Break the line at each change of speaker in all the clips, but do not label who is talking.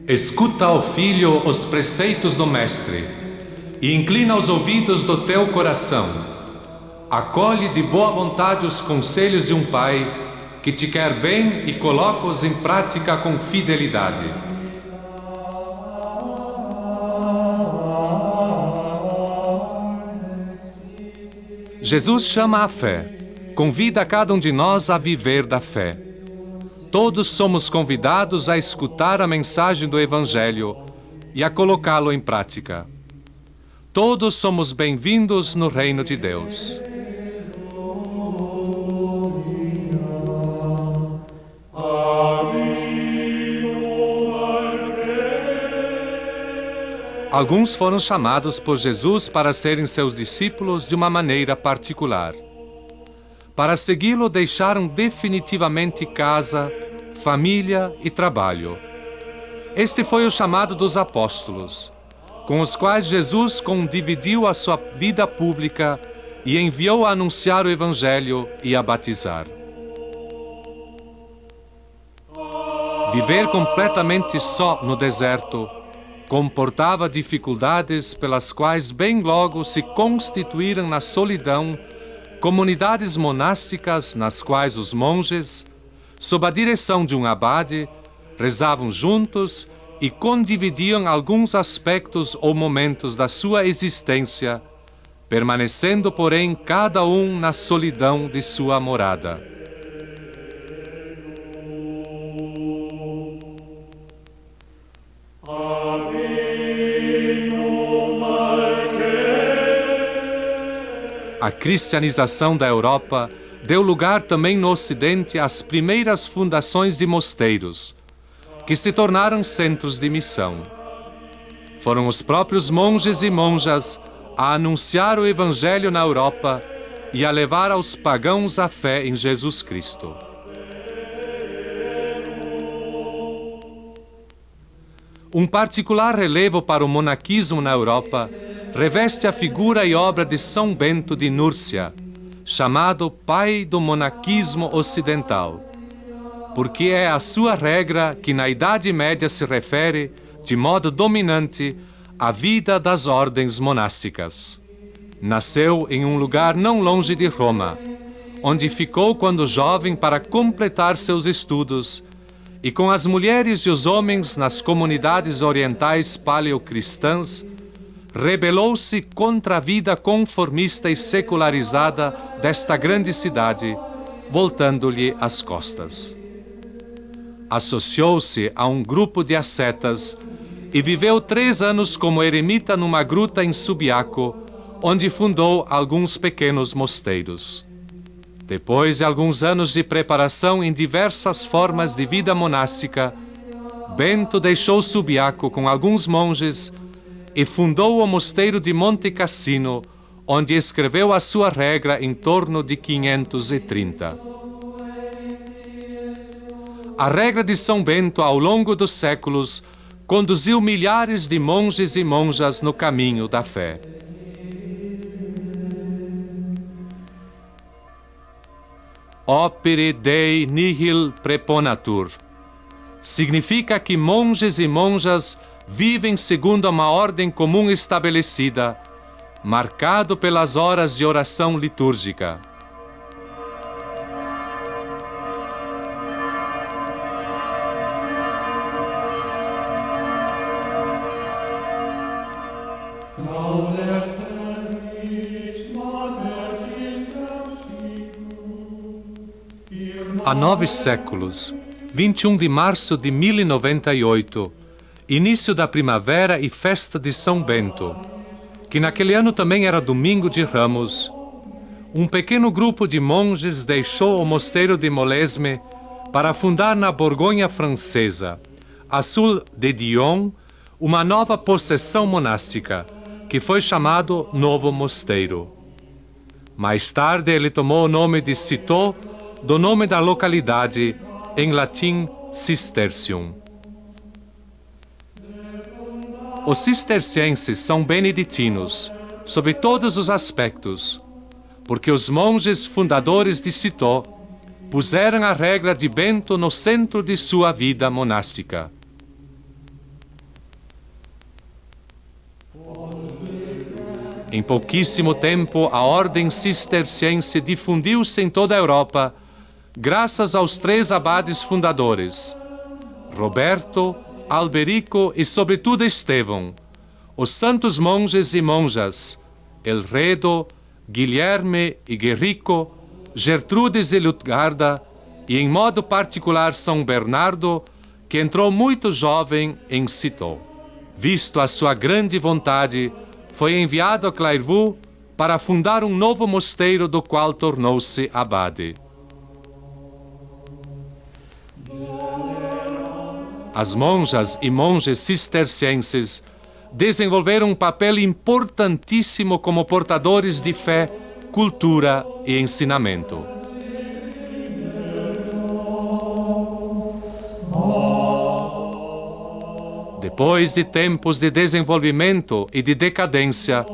Escuta, ó filho, os preceitos do Mestre, e inclina os ouvidos do teu coração. Acolhe de boa vontade os conselhos de um pai que te quer bem e coloca-os em prática com fidelidade. Jesus chama a fé, convida cada um de nós a viver da fé. Todos somos convidados a escutar a mensagem do Evangelho e a colocá-lo em prática. Todos somos bem-vindos no reino de Deus. Alguns foram chamados por Jesus para serem seus discípulos de uma maneira particular. Para segui-lo, deixaram definitivamente casa, família e trabalho. Este foi o chamado dos apóstolos, com os quais Jesus condividiu a sua vida pública e enviou a anunciar o Evangelho e a batizar. Viver completamente só no deserto comportava dificuldades pelas quais bem logo se constituíram na solidão comunidades monásticas nas quais os monges, sob a direção de um abade, rezavam juntos e condividiam alguns aspectos ou momentos da sua existência, permanecendo, porém, cada um na solidão de sua morada. A cristianização da Europa deu lugar também no Ocidente às primeiras fundações de mosteiros, que se tornaram centros de missão. Foram os próprios monges e monjas a anunciar o Evangelho na Europa e a levar aos pagãos a fé em Jesus Cristo. Um particular relevo para o monaquismo na Europa reveste a figura e obra de São Bento de Núrcia, chamado pai do monaquismo ocidental, porque é a sua regra que na Idade Média se refere, de modo dominante, à vida das ordens monásticas. Nasceu em um lugar não longe de Roma, onde ficou quando jovem para completar seus estudos, e com as mulheres e os homens nas comunidades orientais paleocristãs, rebelou-se contra a vida conformista e secularizada desta grande cidade, voltando-lhe as costas. Associou-se a um grupo de ascetas e viveu 3 anos como eremita numa gruta em Subiaco, onde fundou alguns pequenos mosteiros. Depois de alguns anos de preparação em diversas formas de vida monástica, Bento deixou Subiaco com alguns monges e fundou o mosteiro de Monte Cassino, onde escreveu a sua regra em torno de 530. A regra de São Bento, ao longo dos séculos, conduziu milhares de monges e monjas no caminho da fé. Opere Dei nihil preponatur. Significa que monges e monjas vivem segundo uma ordem comum estabelecida, marcado pelas horas de oração litúrgica. Há 9 séculos, 21 de março de 1098, início da primavera e festa de São Bento, que naquele ano também era domingo de Ramos, um pequeno grupo de monges deixou o mosteiro de Molesme para fundar na Borgonha francesa, a sul de Dijon, uma nova possessão monástica, que foi chamado Novo Mosteiro. Mais tarde ele tomou o nome de Citeaux, do nome da localidade, em latim Cistercium. Os cistercienses são beneditinos, sob todos os aspectos, porque os monges fundadores de Citeaux puseram a regra de Bento no centro de sua vida monástica. Em pouquíssimo tempo, a ordem cisterciense difundiu-se em toda a Europa, graças aos 3 abades fundadores, Roberto, Alberico e, sobretudo, Estevão, os santos monges e monjas, Elredo, Guilherme e Guerrico, Gertrudes e Lutgarda, e em modo particular São Bernardo, que entrou muito jovem em Citeaux. Visto a sua grande vontade, foi enviado a Clairvaux para fundar um novo mosteiro do qual tornou-se abade. As monjas e monges cistercienses desenvolveram um papel importantíssimo como portadores de fé, cultura e ensinamento. Depois de tempos de desenvolvimento e de decadência,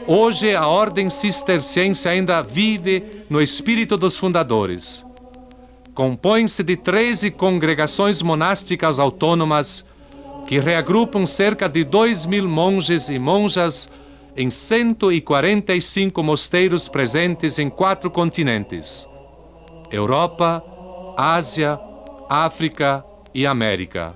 hoje a ordem cisterciense ainda vive no espírito dos fundadores. Compõe-se de 13 congregações monásticas autônomas que reagrupam cerca de 2.000 monges e monjas em 145 mosteiros presentes em 4 continentes: Europa, Ásia, África e América.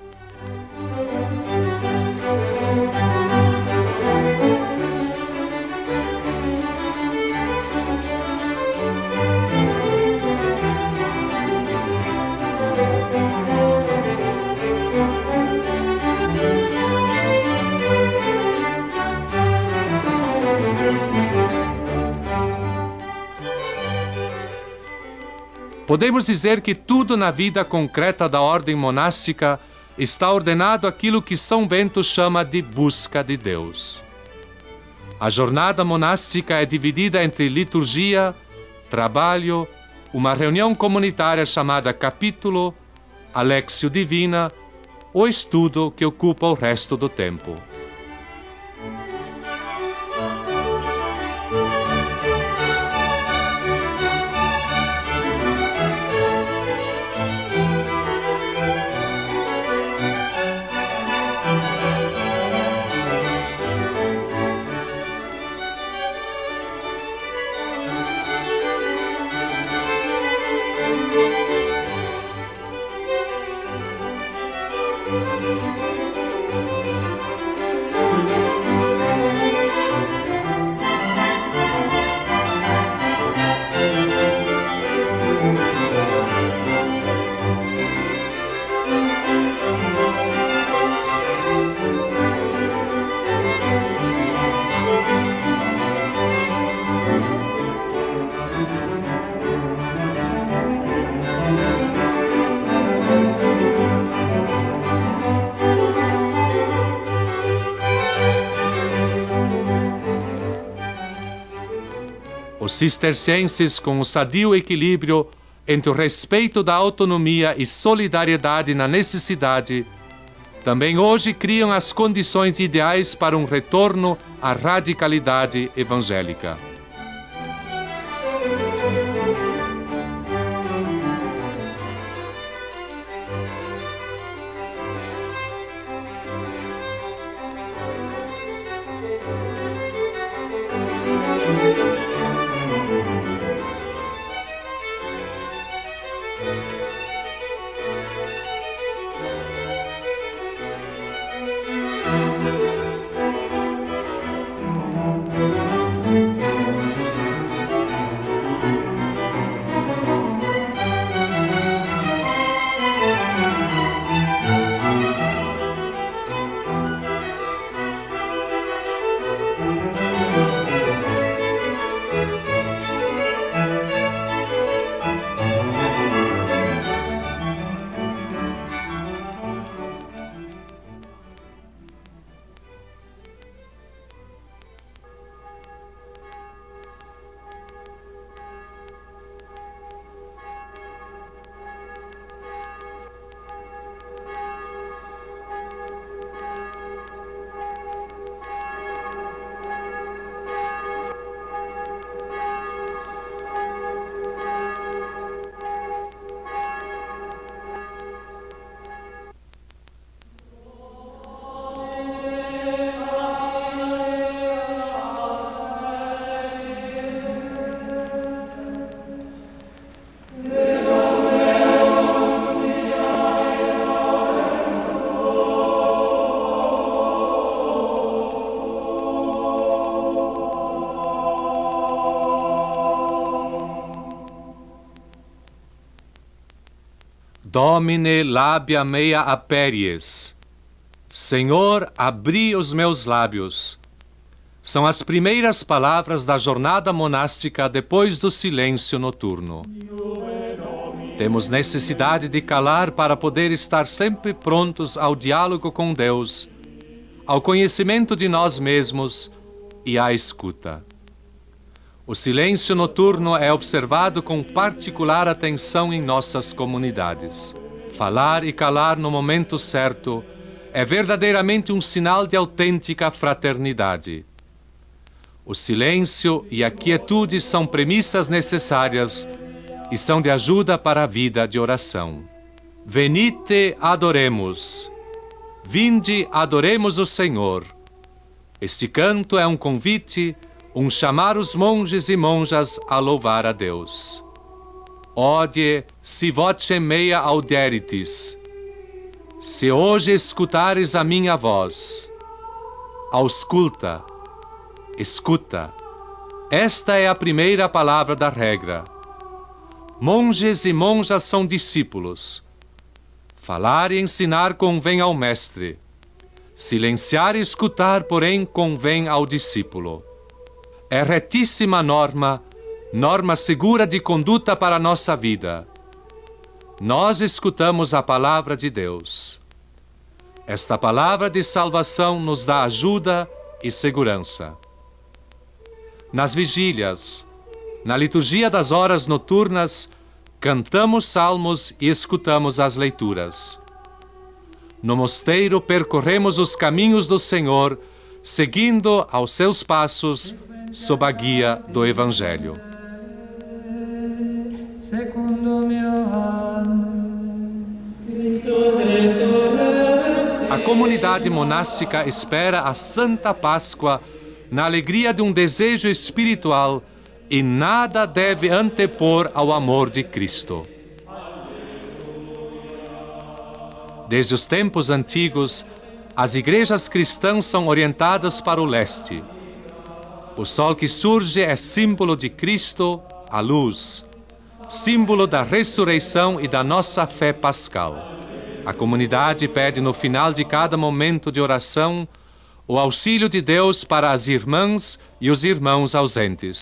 Podemos dizer que tudo na vida concreta da ordem monástica está ordenado àquilo que São Bento chama de busca de Deus. A jornada monástica é dividida entre liturgia, trabalho, uma reunião comunitária chamada capítulo, a Lectio Divina, ou estudo que ocupa o resto do tempo. Os cistercienses, com o sadio equilíbrio entre o respeito da autonomia e solidariedade na necessidade, também hoje criam as condições ideais para um retorno à radicalidade evangélica. Domine labia mea aperies. Senhor, abri os meus lábios. São as primeiras palavras da jornada monástica depois do silêncio noturno. Temos necessidade de calar para poder estar sempre prontos ao diálogo com Deus, ao conhecimento de nós mesmos e à escuta. O silêncio noturno é observado com particular atenção em nossas comunidades. Falar e calar no momento certo é verdadeiramente um sinal de autêntica fraternidade. O silêncio e a quietude são premissas necessárias e são de ajuda para a vida de oração. Venite, adoremos. Vinde, adoremos o Senhor. Este canto é um convite, um chamar os monges e monjas a louvar a Deus. Odie, si voce mea auderitis. Se hoje escutares a minha voz, ausculta, escuta. Esta é a primeira palavra da regra. Monges e monjas são discípulos. Falar e ensinar convém ao mestre. Silenciar e escutar, porém, convém ao discípulo. É retíssima norma, norma segura de conduta para a nossa vida. Nós escutamos a palavra de Deus. Esta palavra de salvação nos dá ajuda e segurança. Nas vigílias, na liturgia das horas noturnas, cantamos salmos e escutamos as leituras. No mosteiro percorremos os caminhos do Senhor, seguindo aos seus passos, sob a guia do Evangelho. A comunidade monástica espera a Santa Páscoa na alegria de um desejo espiritual e nada deve antepor ao amor de Cristo. Desde os tempos antigos, as igrejas cristãs são orientadas para o leste. O sol que surge é símbolo de Cristo, a luz, símbolo da ressurreição e da nossa fé pascal. A comunidade pede no final de cada momento de oração o auxílio de Deus para as irmãs e os irmãos ausentes.